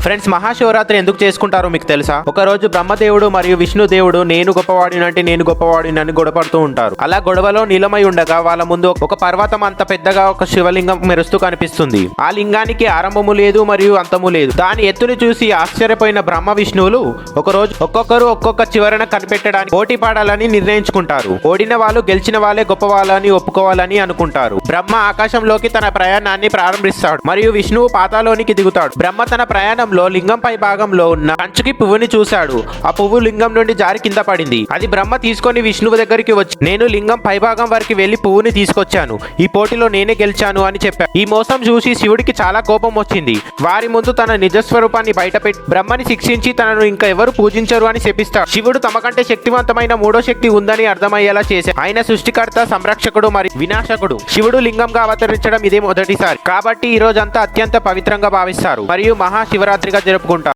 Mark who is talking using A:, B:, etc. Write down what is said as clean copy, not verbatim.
A: Friends, Mahashivratri ఎందుకు చేసుకుంటారో మీకు తెలుసా? ఒక రోజు బ్రహ్మదేవుడు మరియు విష్ణుదేవుడు నేను గొప్పవాడినంటే నేను గొప్పవాడినని గొడవపడుతూ ఉంటారు. అలా గొడవలో నీలమై ఉండగా వాళ్ళ ముందు ఒక పర్వతం అంత పెద్దగా ఒక శివలింగం మెరుస్తూ కనిపిస్తుంది. ఆ లింగానికి ఆరంభము లేదు మరియు అంతము లేదు. దాని ఎత్తుని చూసి ఆశ్చర్యపోయిన బ్రహ్మ విష్ణువులు ఒక రోజు ఒక్కొక్కరు ఒక్కొక్క చివరన కనిపెట్టడానికి పోటీ పడాలని నిర్ణయించుకుంటారు. ఓడిన వాళ్ళు గెలిచిన వాళ్ళే గొప్ప వాళ్ళని ఒప్పుకోవాలని అనుకుంటారు. బ్రహ్మ ఆకాశంలోకి తన ప్రయాణాన్ని ప్రారంభిస్తాడు మరియు విష్ణువు పాతాలోనికి దిగుతాడు. బ్రహ్మ తన ప్రయాణంలో లింగం పై భాగంలో ఉన్న కంచుకి పువ్వుని చూశాడు. ఆ పువ్వు లింగం నుండి జారి కింద పడింది. అది బ్రహ్మ తీసుకొని విష్ణువు దగ్గరికి వచ్చి, నేను లింగం పై భాగం వరకు వెళ్లి పువ్వుని తీసుకొచ్చాను, ఈ పోటీలో నేనే గెలిచాను అని చెప్పాడు. ఈ మోసం చూసి శివుడికి చాలా కోపం వచ్చింది. వారి ముందు తన నిజస్వరూపాన్ని బయటపెట్టి బ్రహ్మని శిక్షించి తనను ఇంకా ఎవరు పూజించరు అని చెప్పిస్తాడు. శివుడు తమ కంటే శక్తివంతమైన మూడో శక్తి ఉందని అర్థమయ్యేలా చేశాడు. ఆయన సృష్టికర్త, సంరక్షకుడు మరియు వినాశకుడు. శివుడు లింగంగా అవతరించడం ఇదే మొదటిసారి. కాబట్టి ఈ రోజంతా అత్యంత పవిత్రంగా భావిస్తారు మరియు మహాశివరాత్రిగా జరుపుకుంటారు.